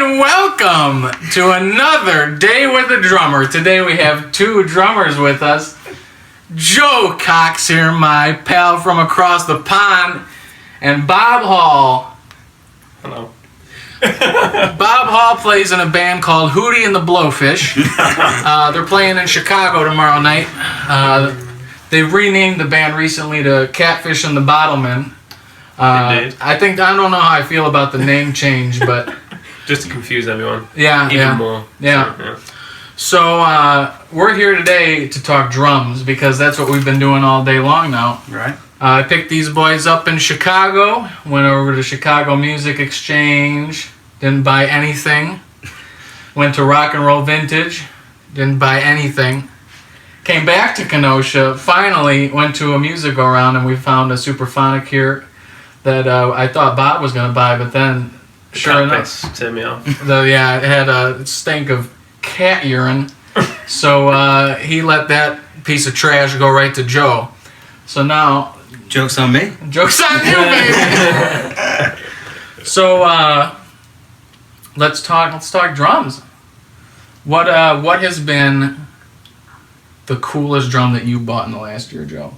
and welcome to another Day with a Drummer. Today we have two drummers with us. Joe Cox here, my pal from across the pond, and Bob Hall. Hello. Bob Hall plays in a band called Hootie and the Blowfish. They're playing in Chicago tomorrow night. They've renamed the band recently to Catfish and the Bottlemen. I don't know how I feel about the name change, but just to confuse everyone. Even more. Yeah. So we're here today to talk drums because that's what we've been doing all day long now. Right. I picked these boys up in Chicago. Went over to Chicago Music Exchange. Didn't buy anything. Went to Rock and Roll Vintage. Didn't buy anything. Came back to Kenosha. Finally went to a music go around and we found a Supraphonic here that I thought Bob was going to buy, but then sure enough, turned me off. it had a stink of cat urine. So he let that piece of trash go right to Joe. So now Joke's on me. Joke's on you, baby. So let's talk drums. What has been the coolest drum that you bought in the last year, Joe?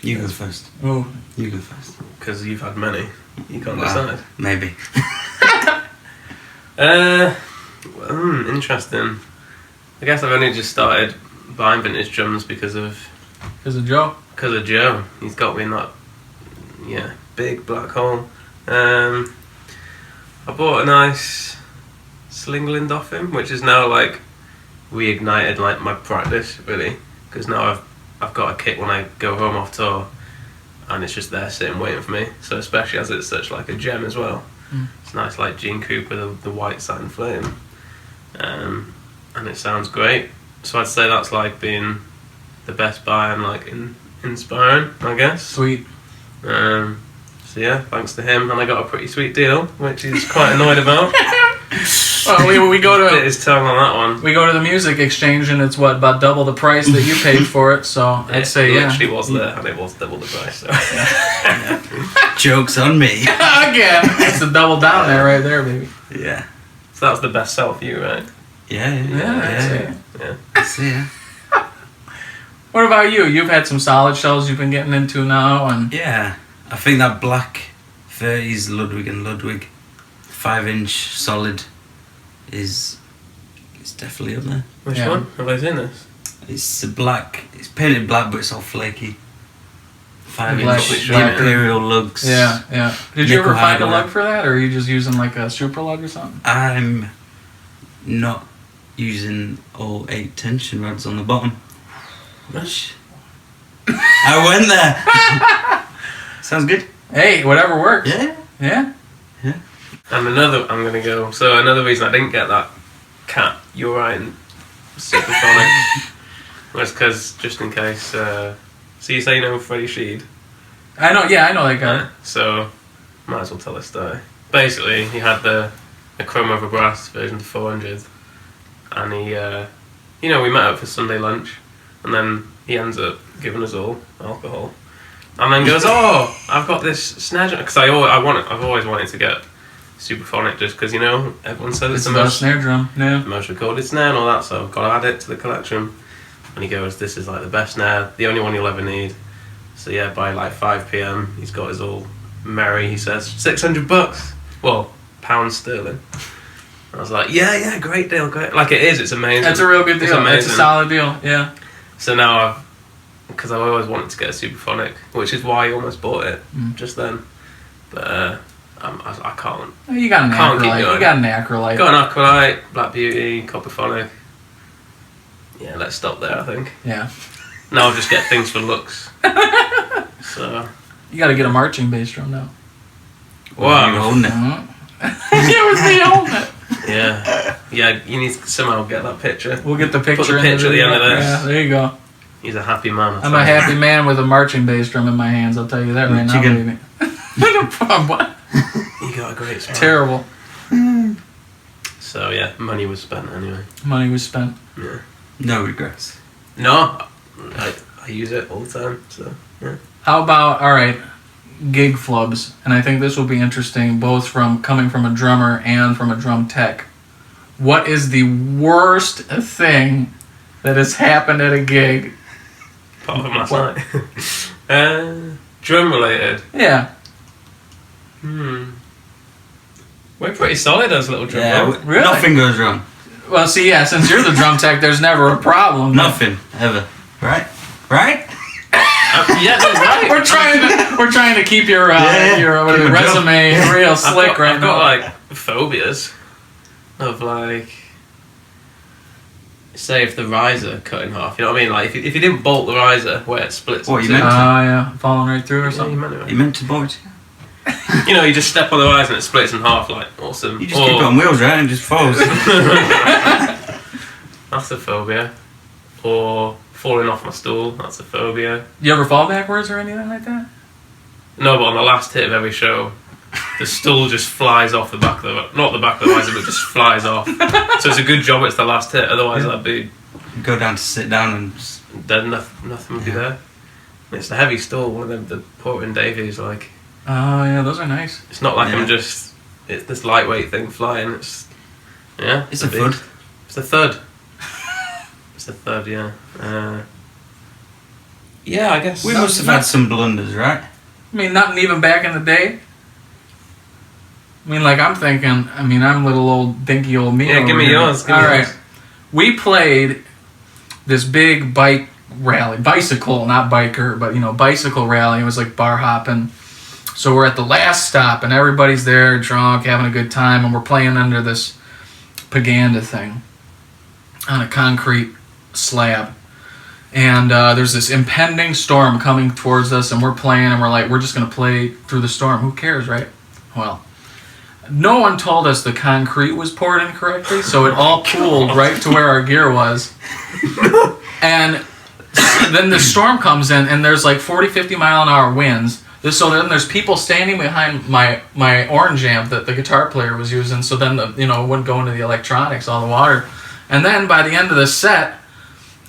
You go first. Oh, you go first. Because you've had many. You can't decide. Maybe. Interesting. I guess I've only just started buying vintage drums because of Joe. Because of Joe. He's got me in that big black hole. I bought a nice Slingland off him, which is now like reignited like my practice really, because now I've got a kit when I go home off tour, and it's just there sitting waiting for me. So especially as it's such like a gem as well, it's nice like Gene Cooper, the white satin flame, and it sounds great. So I'd say that's like being the best buy and like inspiring, I guess. Sweet. So yeah, thanks to him, and I got a pretty sweet deal, which he's quite annoyed about. Well, we go to bit his tongue on that one. We go to the music exchange and it's about double the price that you paid for it. So I'd say it literally was there, and it was double the price. So. Joke's on me. Again, it's a double down there, right there, baby. Yeah. So that was the best sell for you, right? Yeah. What about you? You've had some solid shells you've been getting into now, and yeah. I think that black 30s Ludwig and Ludwig 5-inch solid is definitely up there. Which one? Have I seen this? It's black. It's painted black, but it's all flaky. 5-inch black imperial lugs. Yeah. Did you ever Nickel find a hardware. lug for that, or are you just using like a super lug or something? I'm not using all 8 tension rods on the bottom. Which? I went there. Sounds good. Hey, whatever works. Yeah. And another reason I didn't get that Cat Urine Supraphonic was because, just in case, so you say you know Freddie Sheed? I know that guy. So, might as well tell this story. Basically, he had the chrome over brass version of the 400, and he, we met up for Sunday lunch, and then he ends up giving us all alcohol. And then goes, I've got this snare drum, because I've always wanted to get Supraphonic just because, everyone says it's the most snare drum, the most recorded snare and all that, so I've got to add it to the collection. And he goes, this is like the best snare, the only one you'll ever need. So yeah, by like 5 p.m, he's got his all merry, he says, $600. Well, pounds sterling. I was like, yeah, great deal, great. Like it is, it's amazing. That's a real good deal. It's a solid deal, yeah. So now because I always wanted to get a Supraphonic, which is why I almost bought it just then. But I can't. You got an Acrolite. Got an Acrolite, Black Beauty, Copperphonic. Yeah, let's stop there, I think. Yeah. Now I'll just get things for looks. So. You got to get a marching bass drum now. Wow. You own it. Yeah, with me owning it. Yeah, you need to somehow get that picture. We'll get the picture. Put the picture at the end of this. Yeah, there you go. He's a happy man. I'm a happy man with a marching bass drum in my hands, I'll tell you that right now, baby. What? You got a great spot. Terrible. So yeah, money was spent anyway. Money was spent. Yeah. No regrets. No, I use it all the time. So yeah. How about, all right, gig flubs, and I think this will be interesting both from coming from a drummer and from a drum tech. What is the worst thing that has happened at a gig? Apart from last night. Drum related. Yeah. We're pretty solid as little drum. Yeah, band. Really? nothing goes wrong. Well, see, yeah, since you're the drum tech, there's never a problem. Nothing ever. Right? Right? Yeah, that's right. We're trying to keep your Yeah, your keep it resume real slick right I've now. got like phobias of like, say if the riser cut in half, you know what I mean? Like if you didn't bolt the riser where it splits. What, in you two. meant to? Yeah, falling right through or Yeah, you something. meant You to. meant to bolt? You know, you just step on the riser and it splits in half. Like awesome. You just keep it on wheels, right? And it just falls. That's a phobia. Or falling off my stool. That's a phobia. You ever fall backwards or anything like that? No, but on the last hit of every show, the stool just flies off the back of the... Not the back of the riser, but just flies off. So it's a good job it's the last hit, otherwise I'd be... Go down to sit down and just... Then nothing would be there. And it's a heavy stool, one of them, the Portland Davies, like... Oh, yeah, those are nice. It's not like Yeah. I'm just... It's this lightweight thing flying, it's... Yeah. It's a big- thud. It's a thud. It's a thud, yeah. Yeah, I guess... We must have had some blunders, right? I mean, nothing even back in the day. I mean, like, I'm thinking, I'm little old, dinky old me. Yeah, over give me here. yours, give me All right. yours. We played this big bike rally. Bicycle, not biker, but, bicycle rally. It was like bar hopping. So we're at the last stop, and everybody's there, drunk, having a good time, and we're playing under this Paganda thing on a concrete slab. And there's this impending storm coming towards us, and we're playing, and we're like, we're just going to play through the storm. Who cares, right? Well, no one told us the concrete was poured incorrectly, so it all pooled right to where our gear was. And then the storm comes in, and there's like 40, 50 mile an hour winds. So then there's people standing behind my orange amp that the guitar player was using, so then it wouldn't go into the electronics, all the water. And then by the end of the set,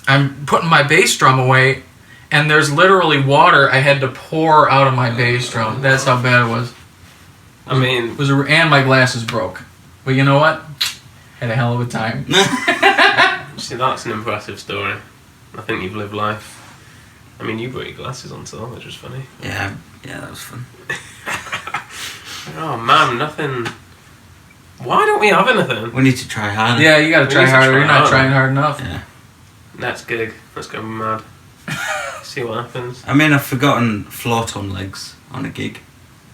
I'm putting my bass drum away, and there's literally water I had to pour out of my bass drum. That's how bad it was. I mean... And my glasses broke. But you know what? Had a hell of a time. See, that's an impressive story. I think you've lived life. I mean, you brought your glasses on tour, which was funny. Yeah, that was fun. Oh man, nothing... Why don't we have anything? We need to try harder. Yeah, you gotta We try need to harder. try You're not harder. trying hard enough. Yeah. Next gig, let's go mad. See what happens. I mean, I've forgotten floor tone legs on a gig.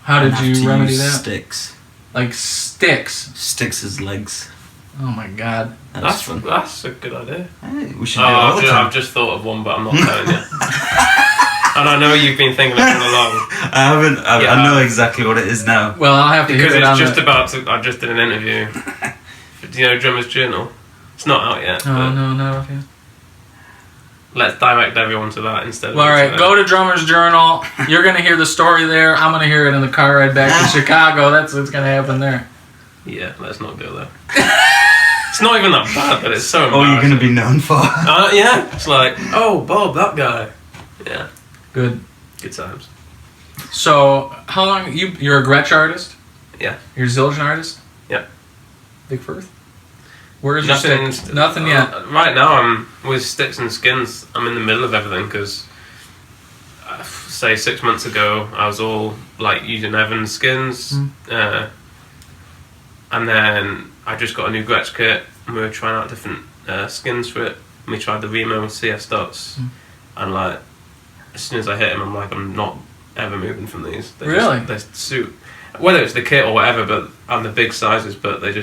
How did I'd have you to remedy use that? Sticks. Like sticks. Sticks as legs. Oh my god. That's fun. That's a good idea. Hey, we should do it all the time. I've just thought of one, but I'm not telling you. And I know you've been thinking of it all along. I haven't. I know exactly what it is now. Well, I'll have to Because hear it on it's just the... about to... I just did an interview. Do you know Drummer's Journal? It's not out yet. Oh, but no, not okay. let's direct everyone to that instead of... Well, all right, to go to Drummer's Journal. You're going to hear the story there. I'm going to hear it in the car ride back to Chicago. That's what's going to happen there. Yeah, let's not go there. It's not even that bad, but it's so Oh, you're embarrassing. going to be known for. Yeah, it's like, oh, Bob, that guy. Yeah, Good. good times. So, how long... You're a Gretsch artist? Yeah. You're a Zildjian artist? Yeah. Big Firth? Where is your Nothing, stick? Nothing yet. Right now, I'm with Sticks and Skins. I'm in the middle of everything because, say, 6 months ago, I was all like using Evan's skins, and then I just got a new Gretsch kit, and we were trying out different skins for it. And we tried the Remo CS dots, and like, as soon as I hit them, I'm like, I'm not ever moving from these. They Really? They suit, whether it's the kit or whatever, but and the big sizes, but they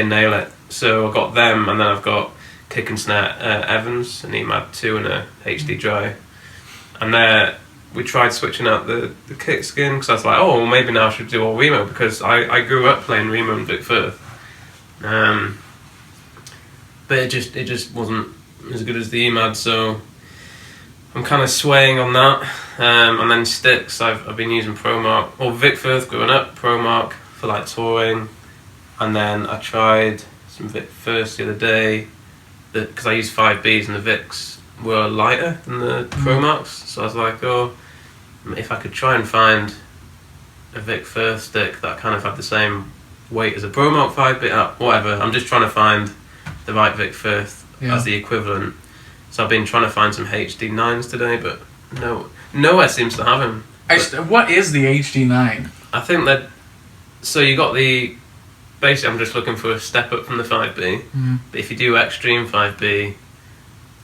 nail it. So I got them, and then I've got Kick and Snare Evans, an EMAD 2 and a HD Dry. And we tried switching out the kick skin, because I was like, oh, well, maybe now I should do all Remo, because I grew up playing Remo in Vic Firth. But it just wasn't as good as the EMAD, so I'm kind of swaying on that. And then Sticks, I've been using ProMark, or Vic Firth growing up, ProMark for like touring. And then I tried some Vic First the other day, because I used 5Bs and the Vics were lighter than the ProMarks. So I was like, oh, if I could try and find a Vic Firth stick that kind of had the same weight as a Pro Mount 5-bit, whatever. I'm just trying to find the right Vic Firth as the equivalent. So I've been trying to find some HD9s today, but nowhere seems to have them. What is the HD9? I think that. So you got the. Basically, I'm just looking for a step up from the 5B. Mm-hmm. But if you do Extreme 5B,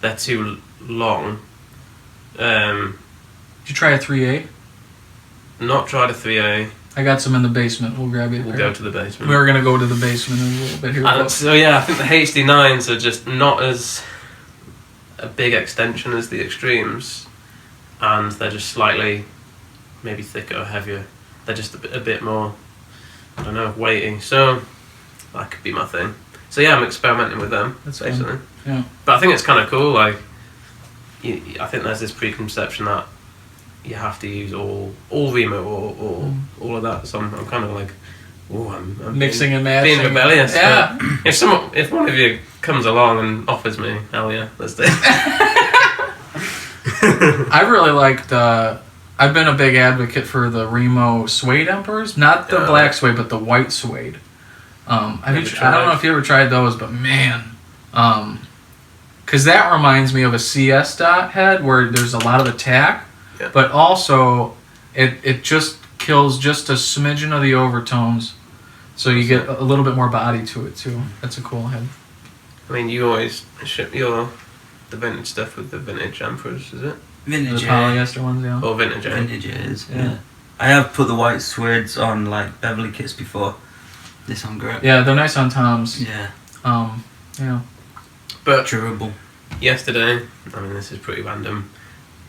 they're too long. Did you try a 3A? Not tried a 3A. I got some in the basement. We'll grab it. We'll go to the basement. We're going to go to the basement in a little bit here. So yeah, I think the HD9s are just not as a big extension as the Extremes, and they're just slightly maybe thicker or heavier. They're just a bit more, I don't know, weighty. So that could be my thing. So yeah, I'm experimenting with them. That's basically. Fun. Yeah. But I think it's kind of cool. Like, I think there's this preconception that you have to use all Remo or all of that. So I'm kind of like, oh, I'm mixing and matching. Being rebellious. Yeah. If one of you comes along and offers me, hell yeah, let's do it. I really liked. I've been a big advocate for the Remo suede Emperors, not the black suede, but the white suede. I don't know if you ever tried those, but man, because that reminds me of a CS dot head where there's a lot of attack, but also it just kills just a smidgen of the overtones, so you get a little bit more body to it too. That's a cool head. I mean, you always ship the vintage stuff with the vintage Emperors, is it? Vintage, the polyester ones, yeah. Or vintage, Vintage it is, yeah. I have put the white suedes on like Beverly kits before. They sound great. Yeah, they're nice on toms. Yeah. Yeah. But durable. Yesterday, I mean, this is pretty random,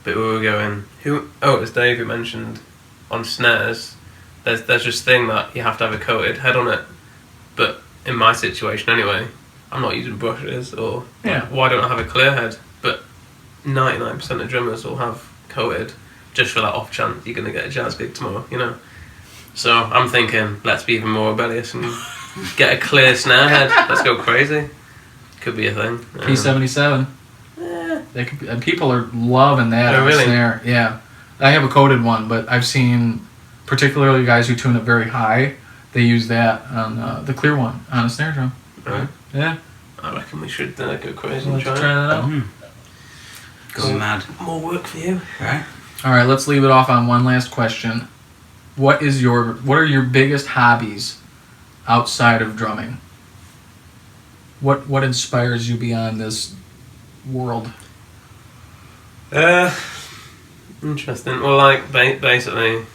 but we were going. It was Dave who mentioned on snares. There's this thing that you have to have a coated head on it, but in my situation anyway, I'm not using brushes or why don't I have a clear head? But 99% of drummers will have coated just for that off chance you're going to get a jazz gig tomorrow, you know. So I'm thinking, let's be even more rebellious and get a clear snare head. Let's go crazy. Could be a thing. P77. They could be, people are loving that on really? snare. Yeah, I have a coated one, but I've seen particularly guys who tune it very high. They use that on the clear one on a snare drum. Right. Yeah. I reckon we should go crazy Let's and try that out. Go mad. More work for you. Right. All right, let's leave it off on one last question. What are your biggest hobbies outside of drumming? What inspires you beyond this world? Interesting. Well, like basically,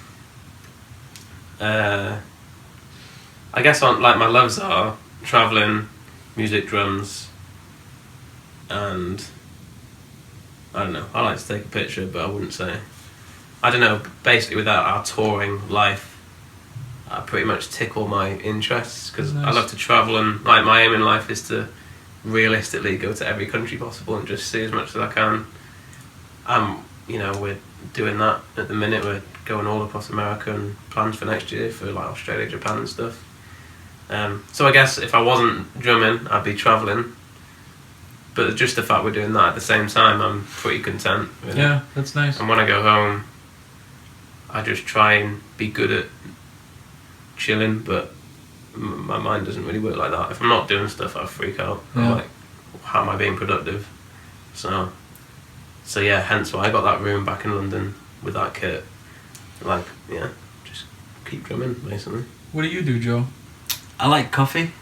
I guess like my loves are traveling, music, drums, and I don't know. I like to take a picture, but I wouldn't say. I don't know. Basically, without our touring life, I pretty much tick all my interests because I love to travel, and like my aim in life is to realistically go to every country possible and just see as much as I can. We're doing that at the minute. We're going all across America and plans for next year for like Australia, Japan and stuff. So I guess if I wasn't drumming, I'd be travelling. But just the fact we're doing that at the same time, I'm pretty content. Really. Yeah, that's nice. And when I go home, I just try and be good at chilling, but my mind doesn't really work like that. If I'm not doing stuff, I freak out. Yeah. I'm like, how am I being productive? So yeah, hence why I got that room back in London with that kit. Like, yeah, just keep drumming, basically. What do you do, Joe? I like coffee.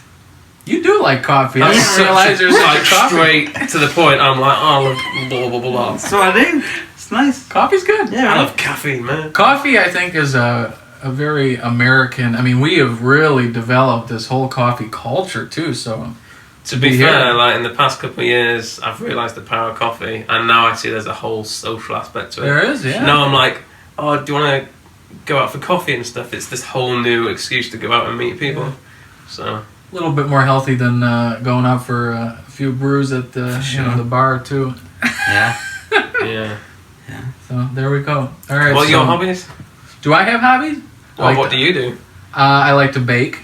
You do like coffee. I didn't realize there's like such a coffee. straight to the point. I'm like, oh, blah, blah, blah, blah. That's what I do. It's nice. Coffee's good. Yeah, I right. love caffeine, man. Coffee, I think, is a very American. I mean, we have really developed this whole coffee culture too. So, To be fair, like in the past couple of years, I've realised the power of coffee, and now I see there's a whole social aspect to it. There is, yeah. Now I'm like, oh, do you want to go out for coffee and stuff? It's this whole new excuse to go out and meet people. Yeah. So a little bit more healthy than going out for a few brews at the the bar too. Yeah. yeah. Yeah. So there we go. All right. What are your hobbies? Do I have hobbies? Well, what do you do? I like to bake.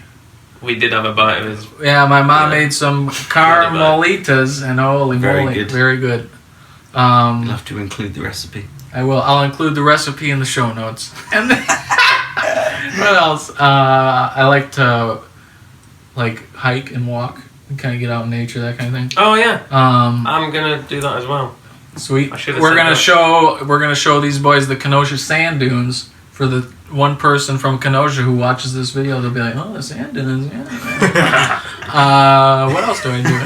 We did have a bite of his. Yeah, my mom made some caramelitas, and holy Very moly, good. very good. You'll have to include the recipe. I will. I'll include the recipe in the show notes. And then, what else? I like to hike and walk and kind of get out in nature, that kind of thing. Oh yeah. I'm gonna do that as well. Sweet. I should've We're said gonna show these boys the Kenosha sand dunes for the one person from Kenosha who watches this video. They'll be like, "Oh, the sand dunes." Yeah. What else do I do?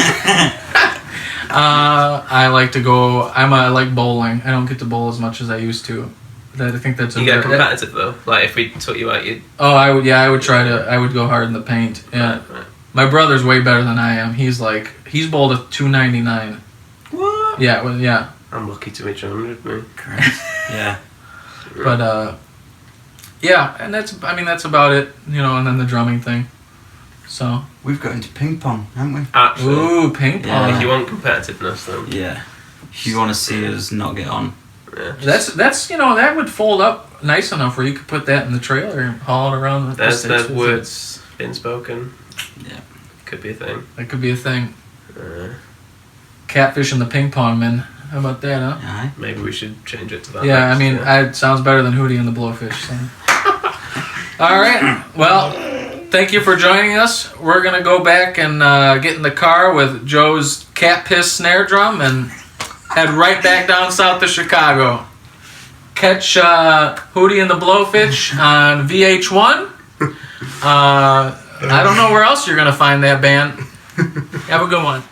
I like to go. I like bowling. I don't get to bowl as much as I used to. I think that's You get competitive though. Like if we took you out, you'd. Oh, I would. Yeah, I would try to. I would go hard in the paint. Yeah. Right. My brother's way better than I am. He's bowled a 299. What? Yeah. Well, yeah. I'm lucky to reach 100, man. Yeah. But yeah, and that's about it. And then the drumming thing. So. We've got into ping pong, haven't we? Actually. Ooh, ping pong. Yeah. If you want competitiveness, then. Yeah. If you want to see us not get on. Yeah. That's that would fold up nice enough where you could put that in the trailer and haul it around. There's words been spoken. Yeah. Could be a thing. That could be a thing. Catfish and the ping pong men. How about that, huh? Aye. Maybe we should change it to that. Yeah, next, it sounds better than Hootie and the Blowfish. So. All right. Well, thank you for joining us. We're gonna go back and get in the car with Joe's cat piss snare drum and head right back down south to Chicago. Catch Hootie and the Blowfish on VH1. I don't know where else you're gonna find that band. Have a good one.